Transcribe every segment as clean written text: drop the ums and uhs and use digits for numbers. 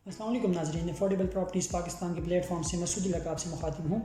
السلام علیکم ناظرین، افورڈیبل پراپرٹیز پاکستان کے پلیٹ فارم سے مسعود لقاب سے مخاطب ہوں۔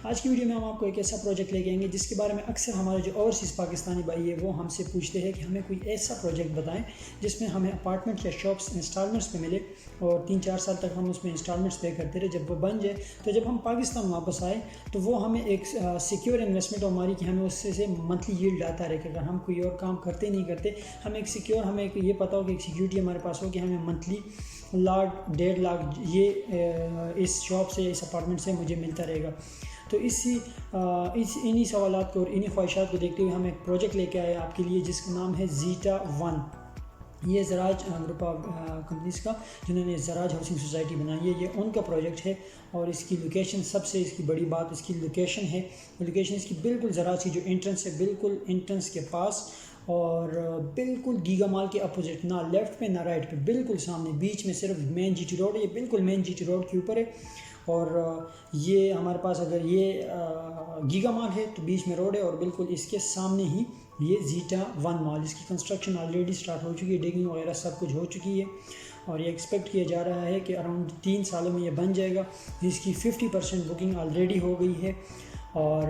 آج کی ویڈیو میں ہم آپ کو ایک ایسا پروجیکٹ لے کے آئیں گے جس کے بارے میں اکثر ہمارے جو اوورسیز پاکستانی بھائی ہے وہ ہم سے پوچھتے ہیں کہ ہمیں کوئی ایسا پروجیکٹ بتائیں جس میں ہمیں اپارٹمنٹ یا شاپس انسٹالمنٹس پہ ملے اور 3-4 سال تک ہم اس میں انسٹالمنٹس پے کرتے رہے۔ جب وہ بن جائے تو جب ہم پاکستان واپس آئے تو وہ ہمیں ایک سیکیور انویسٹمنٹ ہماری کہ ہمیں اس سے منتھلی ییلڈ آتا رہے کہ اگر ہم کوئی اور کام کرتے نہیں کرتے ہمیں ایک سیکیور، ہمیں ایک یہ پتہ ہو کہ ایک سیکیورٹی ہمارے پاس ہو کہ ہمیں منتھلی 1.5 لاکھ یہ اس شاپ سے، اس اپارٹمنٹ سے مجھے ملتا رہے گا۔ تو انہی سوالات کو اور انہی خواہشات کو دیکھتے ہوئے ہم ایک پروجیکٹ لے کے آئے آپ کے لیے جس کا نام ہے زیٹا 1۔ یہ زراج گروپ آف کمپنیز کا، جنہوں نے زراج ہاؤسنگ سوسائٹی بنائی ہے، یہ ان کا پروجیکٹ ہے اور اس کی لوکیشن، سب سے اس کی بڑی بات اس کی لوکیشن ہے۔ لوکیشن اس کی بالکل زراج کی جو انٹرنس ہے، بالکل انٹرنس کے پاس اور بالکل گیگا مال کے اپوزٹ، نہ لیفٹ پہ نہ رائٹ پہ، بالکل سامنے، بیچ میں صرف مین جی ٹی روڈ ہے۔ یہ بالکل مین جی ٹی روڈ کے اوپر ہے اور یہ ہمارے پاس اگر یہ گیگا مال ہے تو بیچ میں روڈ ہے اور بالکل اس کے سامنے ہی یہ زیٹا 1 مال، اس کی کنسٹرکشن آلریڈی سٹارٹ ہو چکی ہے، ڈگنگ وغیرہ سب کچھ ہو چکی ہے اور یہ ایکسپیکٹ کیا جا رہا ہے کہ اراؤنڈ 3 سالوں میں یہ بن جائے گا۔ اس کی 50% بکنگ آلریڈی ہو گئی ہے اور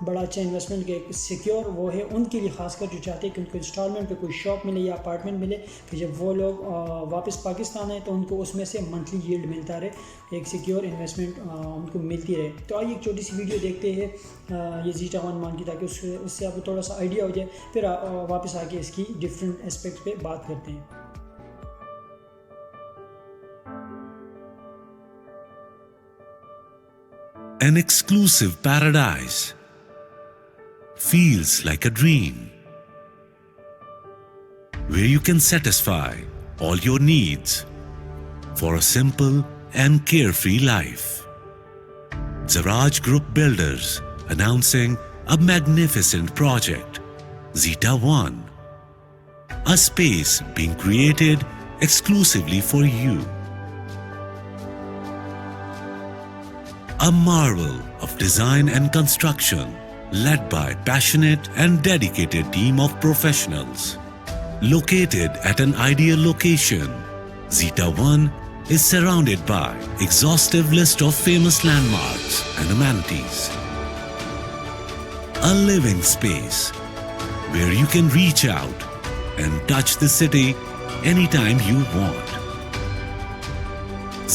بڑا اچھا انویسٹمنٹ کے سیکیور وہ ہے ان کے لیے، خاص کر جو چاہتے ہیں کہ ان کو انسٹالمنٹ پہ کوئی شاپ ملے یا اپارٹمنٹ ملے کہ جب وہ لوگ واپس پاکستان آئے تو ان کو اس میں سے منتھلی ییلڈ ملتا رہے، ایک سیکیور انویسٹمنٹ ان کو ملتی رہے۔ تو آئیے ایک چھوٹی سی ویڈیو دیکھتے ہیں یہ زیٹا 1 مان کی، تاکہ اس سے آپ کو تھوڑا سا آئیڈیا ہو جائے، پھر واپس آ کے اس کی ڈفرینٹ اسپیکٹ پہ بات کرتے ہیں۔ An exclusive paradise feels like a dream where you can satisfy all your needs for a simple and carefree life. Zaraj Group Builders announcing a magnificent project, Zeta 1, a space being created exclusively for you. A marvel of design and construction led by passionate and dedicated team of professionals. Located at an ideal location, Zeta 1 is surrounded by exhaustive list of famous landmarks and amenities. A living space where you can reach out and touch the city anytime you want.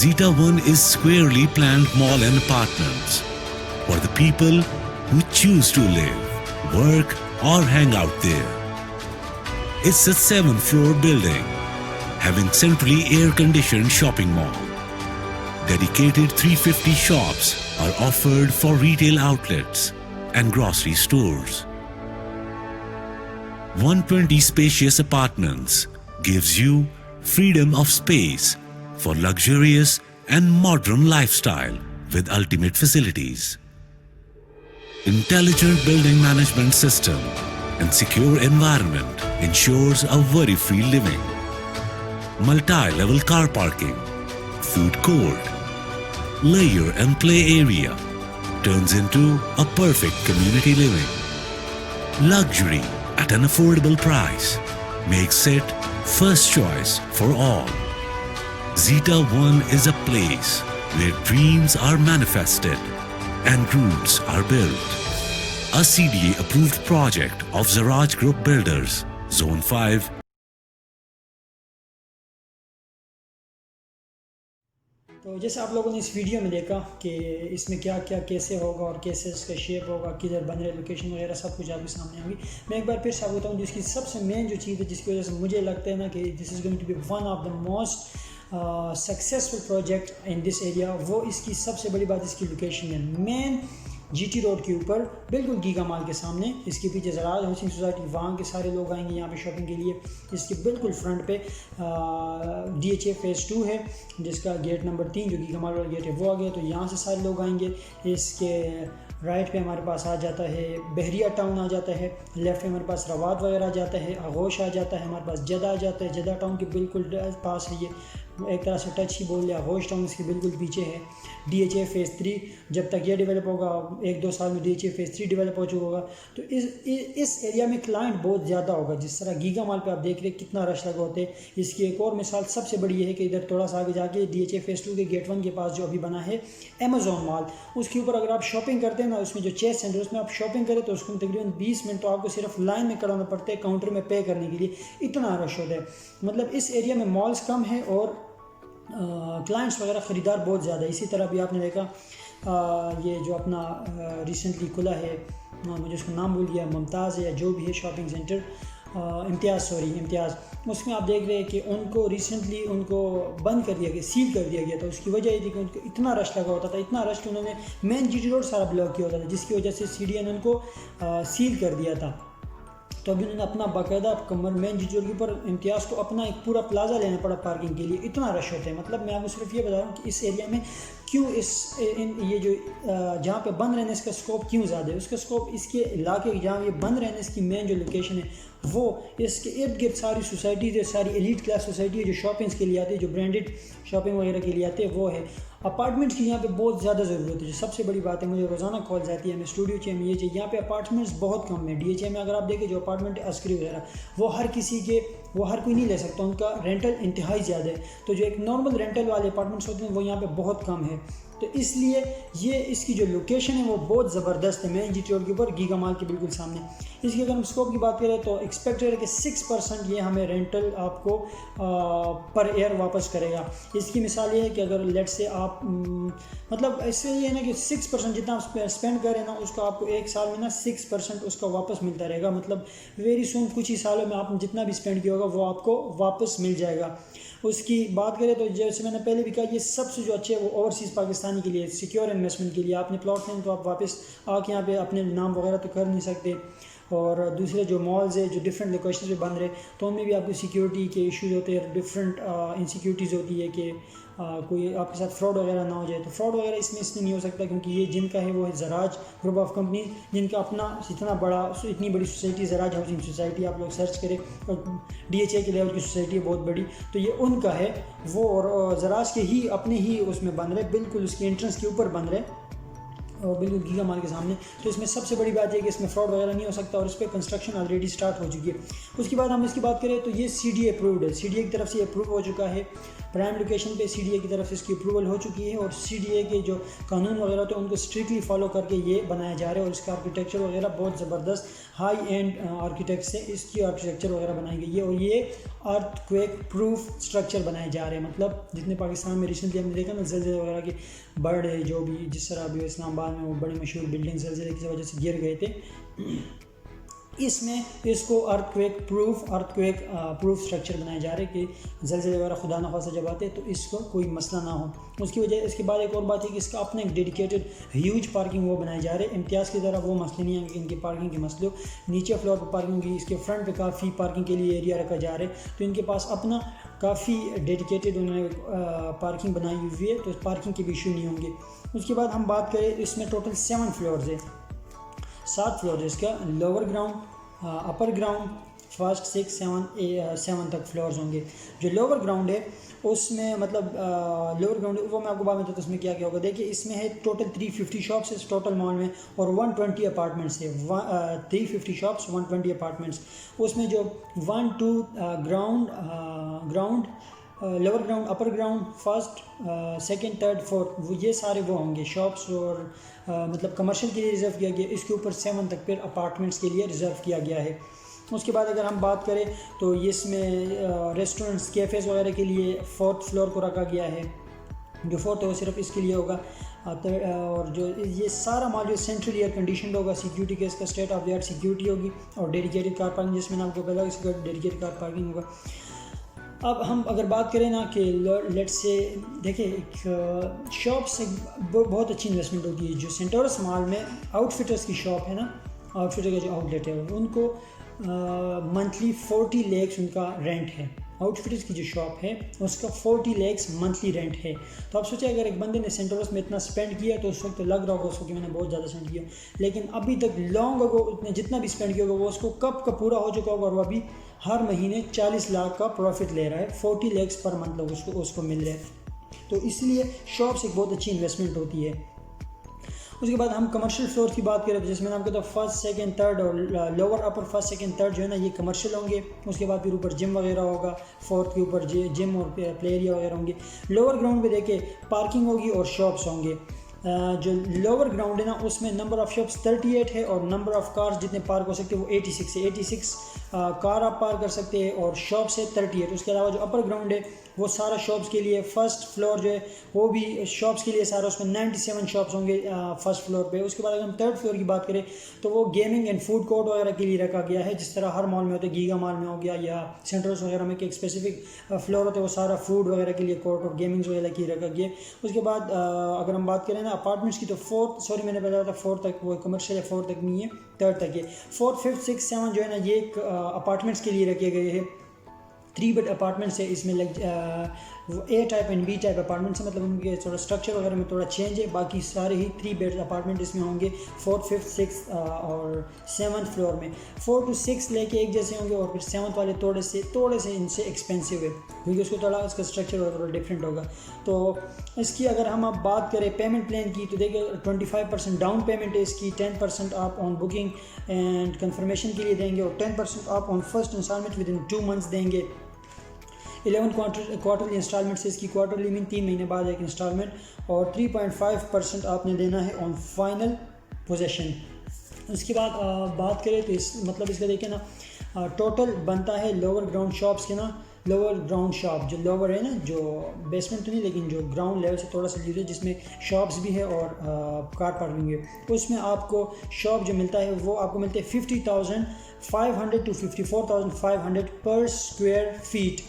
Zeta 1 is squarely planned mall and apartments for the people who choose to live, work or hang out there. It's a 7th-floor building having centrally air-conditioned shopping mall. Dedicated 350 shops are offered for retail outlets and grocery stores. 120 spacious apartments gives you freedom of space for luxurious and modern lifestyle with ultimate facilities. Intelligent building management system and secure environment ensures a worry-free living. Multi-level car parking, food court, layer and play area turns into a perfect community living. Luxury at an affordable price makes it first choice for all. Zeta 1 is a place where dreams are manifested and roots are built. A CDA approved project of Zaraj Group Builders, Zone 5. تو جیسے آپ لوگوں نے اس video میں دیکھا کہ اس میں کیا کیا کیسے ہوگا اور کیسے اس کا شیپ ہوگا، کدھر بن رہے، لوکیشن وغیرہ سب کچھ آپ کے سامنے آئیں گی۔ میں ایک بار پھر سے آپ کو بتاؤں جس کی سب سے مین جو چیز ہے جس کی وجہ سے مجھے لگتا ہے نا کہ this is going to be one of the most successful project in this area, وہ اس کی سب سے بڑی بات اس کی لوکیشن ہے۔ مین جی ٹی روڈ کے اوپر، بالکل گیگا مال کے سامنے، اس کے پیچھے زراج ہاؤسنگ سوسائٹی، وہاں کے سارے لوگ آئیں گے یہاں پہ شاپنگ کے لیے۔ اس کے بالکل فرنٹ پہ ڈی ایچ اے فیز 2 ہے جس کا گیٹ نمبر 3 جو گیگا مال والا گیٹ ہے وہ آ گیا، تو یہاں سے سارے لوگ آئیں گے۔ اس کے رائٹ پہ ہمارے پاس آ جاتا ہے بحریہ ٹاؤن آ جاتا ہے، لیفٹ پہ ہمارے پاس رواد وغیرہ آ جاتا ہے، آغوش آ جاتا ہے، ہمارے پاس جدہ آ جاتا ہے، جدہ ٹاؤن کے بالکل پاس ہے یہ ایک طرح سے ٹچ ہی بول لیا، ہوش ٹاؤن اس کے بالکل پیچھے ہے۔ DHA فیز 3 جب تک یہ ڈیولپ ہوگا، 1-2 سال میں DHA فیز 3 ڈیولپ ہو چکا ہوگا، تو اس ایریا میں کلائنٹ بہت زیادہ ہوگا۔ جس طرح گیگا مال پہ آپ دیکھ رہے کتنا رش لگا ہوتے ہیں۔ اس کی ایک اور مثال سب سے بڑی یہ ہے کہ ادھر تھوڑا سا آگے جا کے DHA فیز 2 کے گیٹ 1 کے پاس جو ابھی بنا ہے امیزون مال، اس کے اوپر اگر آپ شاپنگ کرتے ہیں نا، اس میں جو چیس سینٹر اس میں آپ شاپنگ کریں تو اس کو تقریباً 20 منٹ تو آپ کو صرف لائن میں کھڑا ہونا پڑتا ہے کاؤنٹر میں پے کرنے کے لیے، اتنا رش ہوتا ہے۔ مطلب اس ایریا میں مالز کم ہیں اور کلائنٹس وغیرہ خریدار بہت زیادہ ہے۔ اسی طرح بھی آپ نے دیکھا یہ جو اپنا ریسنٹلی کھلا ہے، مجھے اس کا نام بھول گیا، ممتاز ہے یا جو بھی ہے شاپنگ سینٹر، امتیاز، اس میں آپ دیکھ رہے ہیں کہ ان کو ریسنٹلی ان کو بند کر دیا گیا، سیل کر دیا گیا تھا۔ اس کی وجہ یہ تھی کہ ان کو اتنا رش لگا ہوتا تھا، اتنا رش کہ انہوں نے مین GT روڈ سارا بلاک کیا ہوتا تھا، جس کی وجہ سے CDN ان کو سیل کر دیا تھا۔ تو ابھی انہوں نے اپنا باقاعدہ مین GT روڈ کے اوپر امتیاز کو اپنا ایک پورا پلازا لینا پڑا پارکنگ کے لیے، اتنا رش ہوتا ہے۔ مطلب میں آپ کو صرف یہ بتا رہا ہوں کہ اس ایریا میں کیوں یہ جو جہاں پہ بند رہنے اس کا اسکوپ کیوں زیادہ ہے۔ اس کا اسکوپ اس کے علاقے جہاں یہ بند رہنے اس کی مین جو لوکیشن ہے وہ اس کے ارد گرد ساری سوسائٹیز ہے، ساری ایلیٹ کلاس سوسائٹی ہے جو شاپنگس کے لیے آتے ہیں، جو برانڈڈ شاپنگ وغیرہ کے لیے آتے ہیں، وہ ہے اپارٹمنٹس کی یہاں پہ بہت زیادہ ضرورت ہے۔ جو سب سے بڑی بات ہے، مجھے روزانہ کالز آتی ہے، ہمیں اسٹوڈیو چاہیے، یہ چاہیے، یہاں پہ اپارٹمنٹس بہت کم ہیں۔ DHA میں اگر آپ دیکھیں جو اپارٹمنٹ ہے عسکری وغیرہ، وہ ہر کوئی نہیں لے سکتا، ان کا رینٹل انتہائی زیادہ ہے۔ تو جو ایک نارمل رینٹل والے اپارٹمنٹس ہوتے ہیں وہ یہاں پہ بہت کم ہے۔ تو اس لیے یہ اس کی جو لوکیشن ہے وہ بہت زبردست ہے، مین GT روڈ کے اوپر گیگا مال کے بالکل سامنے۔ اس کی اگر ہم اسکوپ کی بات کریں تو ایکسپیکٹڈ ہے کہ 6% یہ ہمیں رینٹل آپ کو پر ایئر واپس کرے گا۔ اس کی مثال یہ ہے کہ اگر لیٹ سے آپ مطلب اس سے یہ ہے نا کہ 6% جتنا آپ اسپینڈ کریں نا، اس کا آپ کو ایک سال میں نا 6% اس کا واپس ملتا رہے گا۔ مطلب ویری سون کچھ ہی سالوں میں آپ نے جتنا بھی اسپینڈ کیا ہوگا وہ آپ کو واپس مل جائے گا۔ اس کی بات کریں تو جیسے میں نے پہلے بھی کہا، یہ سب سے جو اچھے ہے وہ اوورسیز پاکستانی کے لیے، سیکیور انویسٹمنٹ کے لیے۔ آپ نے پلاٹ لیں تو آپ واپس آ کے یہاں پہ اپنے نام وغیرہ تو کر نہیں سکتے، اور دوسرے جو مالز ہے جو ڈفرینٹ لوکیشنز پہ بند رہے تو ان میں بھی آپ کو سیکیورٹی کے ایشوز ہوتے ہیں، ڈفرینٹ انسیکیورٹیز ہوتی ہے کہ کوئی آپ کے ساتھ فراڈ وغیرہ نہ ہو جائے۔ تو فراڈ وغیرہ اس میں نہیں ہو سکتا کیونکہ یہ جن کا ہے وہ ہے زراج گروپ آف کمپنی، جن کا اپنا اتنی بڑی سوسائٹی زراج ہاؤسنگ سوسائٹی، آپ لوگ سرچ کریں، اور DHA کے لیول کی سوسائٹی ہے بہت بڑی، تو یہ ان کا ہے وہ، اور زراج کے ہی اپنے ہی اس میں بند رہے، بالکل اس کے انٹرنس کے اوپر بند رہے اور بالکل گیگا مال کے سامنے۔ تو اس میں سب سے بڑی بات یہ کہ اس میں فراڈ وغیرہ نہیں ہو سکتا، اور اس پہ کنسٹرکشن آلریڈی سٹارٹ ہو چکی ہے۔ اس کے بعد ہم اس کی بات کریں تو یہ CDA اپرووڈ ہے، CDA کی طرف سے یہ اپروو ہو چکا ہے، پرائم لوکیشن پہ CDA کی طرف سے اس کی اپروول ہو چکی ہے، اور CDA کے جو قانون وغیرہ ہوتے ہیں ان کو اسٹرکٹلی فالو کر کے یہ بنایا جا رہا ہے، اور اس کا آرکیٹیکچر وغیرہ بہت زبردست ہائی اینڈ آرکیٹیکٹ سے اس کی آرکیٹیکچر وغیرہ بنائی گئی ہے، اور یہ ارتھ کویک پروف اسٹرکچر بنائے جا رہے ہیں۔ مطلب جتنے پاکستان میں ریسنٹلی ہم نے دیکھا نا زلزلے وغیرہ کے برڈ ہے، جو بھی جس طرح ابھی اسلام آباد میں وہ بڑی مشہور بلڈنگ زلزلے کی وجہ سے گر گئے تھے، اس میں اس کو ارتھ کویک پروف اسٹرکچر بنائے جا رہے کہ زلزلے وغیرہ خدا نخواستہ جب آتے تو اس کو کوئی مسئلہ نہ ہو۔ اس کی وجہ اس کے بعد ایک اور بات ہے کہ اس کا اپنا ایک ڈیڈیکیٹڈ ہیوج پارکنگ وہ بنائے جا رہے ہیں۔ امتیاز کی طرح وہ مسئلے نہیں ہیں کہ ان کی پارکنگ کے مسئلے ہو، نیچے فلور پہ پارکنگ کی، اس کے فرنٹ پہ کافی پارکنگ کے لیے ایریا رکھا جا رہا ہے، تو ان کے پاس اپنا کافی ڈیڈیکیٹڈ انہوں نے پارکنگ بنائی ہوئی ہے، تو پارکنگ کے بھی ایشو نہیں ہوں گے۔ اس کے بعد ہم بات کریں اس میں ٹوٹل 7 فلورز ہے، 7 فلورز ہے اس کا، lower ground, upper ground, first 7 تک فلورز ہوں گے۔ جو لوور گراؤنڈ ہے اس میں مطلب لوور گراؤنڈ وہ میں آپ کو بعد میں بتاتا ہوں اس میں کیا ہوگا۔ دیکھیے اس میں ہے ٹوٹل 350 شاپس ہے ٹوٹل مال میں، اور 120 اپارٹمنٹس ہے، 350 شاپس 120 اپارٹمنٹس۔ اس میں جو 1 2 ground lower ground, upper ground, first, second, third, fourth, وہ یہ سارے وہ ہوں گے شاپس، اور مطلب کمرشل کے لیے ریزرو کیا گیا، اس کے اوپر 7 تک پھر اپارٹمنٹس کے لیے ریزرو کیا گیا ہے۔ اس کے بعد اگر ہم بات کریں تو اس میں ریسٹورنٹس، کیفیز وغیرہ کے لیے 4تھ فلور کو رکھا گیا ہے، جو 4تھ ہے وہ صرف اس کے لیے ہوگا، اور جو یہ سارا مال جو سینٹرل ایئر کنڈیشنڈ ہوگا، سیکیورٹی کے اس کا state of the art security ہوگی، اور ڈیڈیکیٹڈ کار پارکنگ جس میں نے آپ کو پہلا اس کا ڈیڈیکیٹڈ کار پارکنگ ہوگا۔ اب ہم اگر بات کریں نا کہ لیٹ سے دیکھیں ایک شاپ سے بہت اچھی انویسٹمنٹ ہوتی ہے، جو سینٹورس مال میں آؤٹ فٹرس کی شاپ ہے نا، آؤٹ فٹر کا جو آؤٹ لیٹ ہے ان کو منتھلی 40 lakhs ان کا رینٹ ہے، آؤٹ فٹرس کی جو شاپ ہے اس کا 40 lakhs منتھلی رینٹ ہے۔ تو آپ سوچیں اگر ایک بندے نے سینٹورس میں اتنا اسپینڈ کیا تو اس وقت لگ رہا ہوگا اس کو کہ میں نے بہت زیادہ اسپینڈ کیا، لیکن ابھی تک لانگ اگو اتنے جتنا بھی اسپینڈ کیا ہوگا وہ اس کو کب کا پورا ہو چکا ہوگا، اور وہ ابھی ہر مہینے 40 لاکھ کا پروفٹ لے رہا ہے, 40 lakhs پر منتھ لوگ اس کو مل رہے ہیں. تو اس لیے شاپس ایک بہت اچھی انویسٹمنٹ ہوتی ہے. اس کے بعد ہم کمرشل فلور کی بات کریں تو جس میں آپ کو تو فرسٹ سیکنڈ تھرڈ اور لوور اپر فرسٹ سیکنڈ تھرڈ جو ہے نا یہ کمرشل ہوں گے. اس کے بعد پھر اوپر جم وغیرہ ہوگا, فورتھ کے اوپر جم اور پلے ایریا وغیرہ ہوں گے. لوور گراؤنڈ پہ دیکھیں پارکنگ ہوگی اور شاپس ہوں گے. جو لوور گراؤنڈ ہے نا اس میں نمبر آف شاپس 38 ہے اور نمبر آف کارز جتنے پارک ہو سکتے ہیں وہ 86 ہے. 86 کار آپ پارک کر سکتے ہیں اور شاپس ہے 38. اس کے علاوہ جو اپر گراؤنڈ ہے وہ سارا شاپس کے لیے, فرسٹ فلور جو ہے وہ بھی شاپس کے لیے سارا, اس میں 97 شاپس ہوں گے فرسٹ فلور پہ. اس کے بعد اگر ہم تھرڈ فلور کی بات کریں تو وہ گیمنگ اینڈ فوڈ کورٹ وغیرہ کے لیے رکھا گیا ہے, جس طرح ہر مال میں ہوتا ہے, گیگا مال میں ہو گیا یا سینٹرلس وغیرہ میں ایک اسپیسیفک فلور ہوتا ہے وہ سارا فوڈ وغیرہ کے لیے کورٹ اور گیمنگز وغیرہ کی رکھا گیا. اس کے بعد اگر ہم بات کریں نا اپارٹمنٹس کی تو میں نے بتایا تھا 4 تک وہ کمرشل ہے, 4 تک نہیں ہے, 3rd تک ہے. 4th 5th 6th 7 جو ہے نا یہ ایک اپارٹمنٹس کے لیے رکھے گئے ہیں. 3 بیڈ اپارٹمنٹس ہے, اس میں اے type and B type apartments ہے, مطلب ان کے تھوڑا اسٹرکچر وغیرہ میں تھوڑا چینج ہے. باقی سارے ہی 3 بیڈ اپارٹمنٹ اس میں ہوں گے 4th 5th 6th اور 7th فلور میں. 4 to 6 لے کے ایک جیسے ہوں گے اور پھر 7th والے تھوڑے سے ان سے ایکسپینسو ہے کیونکہ اس کو تھوڑا اس کا اسٹرکچر تھوڑا ڈفرینٹ ہوگا. تو اس کی اگر ہم اب بات کریں پیمنٹ پلان کی تو دیکھیں 25% ڈاؤن پیمنٹ ہے اس کی, 10% آپ آن بکنگ اینڈ کنفرمیشن کے لیے دیں گے اور 10% آپ on first installment within 2 months دیں گے. 11 کوارٹرلی انسٹالمنٹ سے اس کی کوارٹرلی میں 3 مہینے بعد ایک انسٹالمنٹ اور 3.5% آپ نے دینا ہے آن فائنل پوزیشن. اس کے بعد بات کریں تو اس کا دیکھیں نا ٹوٹل بنتا ہے لوور گراؤنڈ شاپس کے نا, لوور گراؤنڈ شاپ جو لوور ہے نا, جو بیسمنٹ تو نہیں لیکن جو گراؤنڈ لیول سے تھوڑا سا لیول ہے جس میں شاپس بھی ہے اور کار پارکنگ ہے, اس میں آپ کو شاپ جو ملتا ہے وہ آپ کو ملتے ہیں 50,500 to 54,500 per square feet.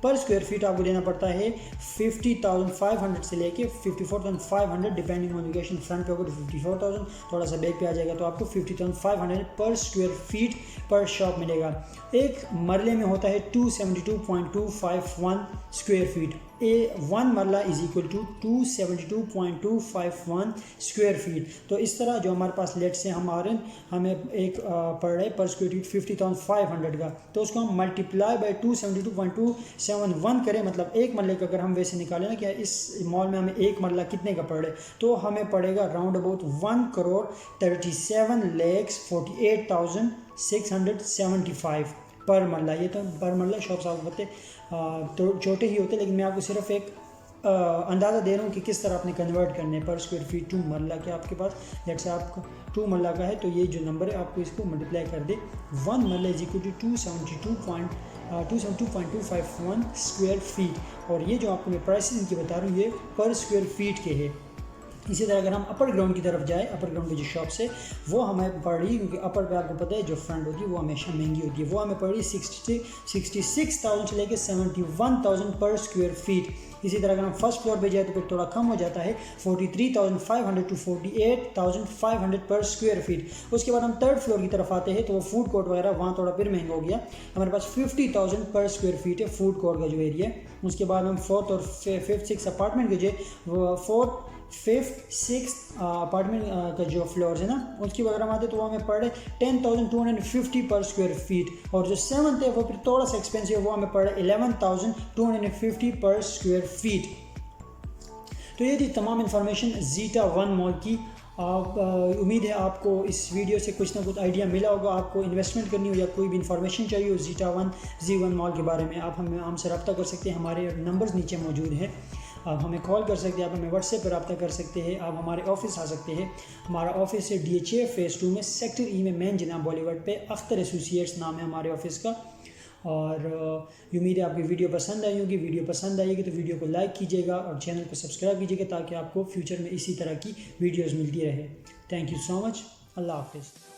Per square fat آپ کو دینا پڑتا ہے 50,500 سے لے کے 54,500 ڈپینڈنگ آن لوکیشن. فرنٹ پہ ہوگا تو 54,000, تھوڑا سا بیک پہ آ جائے گا تو آپ کو 50,500 پر اسکوائر فیٹ پر شاپ ملے گا. ایک مرلے میں ہوتا ہے 272.251 square feet. 1 marla is equal to 272.251 square feet. تو اس طرح جو ہمارے پاس لیٹ سے ہمیں ایک پڑ رہا ہے پر اسکوائر فیٹ 50,500 کا, تو اس کو ہم ملٹیپلائی بائی 272.271 کریں, مطلب ایک مرلے کا اگر ہم ویسے نکالیں نا کہ اس مال میں ہمیں ایک مرلہ کتنے کا پڑ رہا ہے, تو ہمیں پڑے گا راؤنڈ اباؤٹ 1,37,48,675 پر مرلہ. یہ تو پر مرلہ شاپس آپ کو پتہ تو چھوٹے ہی ہوتے, لیکن میں آپ کو صرف ایک اندازہ دے رہا ہوں کہ کس طرح آپ نے کنورٹ کرنے پر اسکوائر فیٹ 2 مرلہ کے آپ کے پاس جیٹ سے آپ کا 2 مرلہ کا ہے تو یہ جو نمبر ہے آپ کو اس کو ملٹیپلائی کر دے. 1 marla is equal to 272.251 square feet. اور یہ جو آپ کو میں پرائسز ان کی بتا رہا ہوں یہ پر اسکوائر فیٹ کے ہے. اسی طرح اگر ہم اپر گراؤنڈ کی طرف جائیں, اپر گراؤنڈ پہ جو شاپس ہے وہ ہمیں پڑ رہی ہے, کیونکہ اپر پہ آپ کو پتہ ہے جو فرنٹ ہوتی ہے وہ ہمیشہ مہنگی ہوتی ہے, وہ ہمیں پڑ رہی ہے 66,000 سے لے کے 71,000 پر اسکوائر فیٹ. اسی طرح اگر ہم فرسٹ فلور پہ جائیں تو پھر تھوڑا کم ہو جاتا ہے 43,500 to 48,500 پر اسکوائر فیٹ. اس کے بعد ہم تھرڈ فلور کی طرف آتے ہیں تو وہ فوڈ کورٹ وغیرہ وہاں تھوڑا پھر مہنگا ہو گیا, ہمارے پاس 50,000 پر اسکوائر فیٹ ہے فوڈ کورٹ کا جو ایریا ہے. اس کے بعد ہم 4th اور 5th 6th اپارٹمنٹ کے جو 4th 5th 6th اپارٹمنٹ کا جو فلورز ہے نا اس کی اگر ہم آتے تو وہ ہمیں پڑ رہے 10,250 پر اسکوائر فیٹ. اور جو 7th ہے وہ پھر تھوڑا سا ایکسپینسو ہے, وہ ہمیں پڑ رہا ہے 11,250 پر اسکوائر فیٹ. تو یہ تھی تمام انفارمیشن زیٹا 1 مال کی. امید ہے آپ کو اس ویڈیو سے کچھ نہ کچھ آئیڈیا ملا ہوگا. آپ کو انویسٹمنٹ کرنی ہو یا کوئی بھی انفارمیشن چاہیے ہو زیٹا 1 مال کے بارے میں, آپ ہم سے رابطہ کر سکتے ہیں. ہمارے نمبرز نیچے موجود ہیں, آپ ہمیں کال کر سکتے ہیں, آپ ہمیں واٹس ایپ پر رابطہ کر سکتے ہیں, آپ ہمارے آفس آ سکتے ہیں. ہمارا آفس ہے DHA فیز 2 میں سیکٹر ای میں مین جناب بالی ووڈ پہ, اختر ایسوسیٹس نام ہے ہمارے آفس کا. اور امید ہے آپ کی ویڈیو پسند آئی ہوگی. ویڈیو پسند آئے گی تو ویڈیو کو لائک کیجیے گا اور چینل کو سبسکرائب کیجیے گا تاکہ آپ کو فیوچر میں اسی طرح کی ویڈیوز ملتی رہے. تھینک یو سو مچ. اللہ حافظ.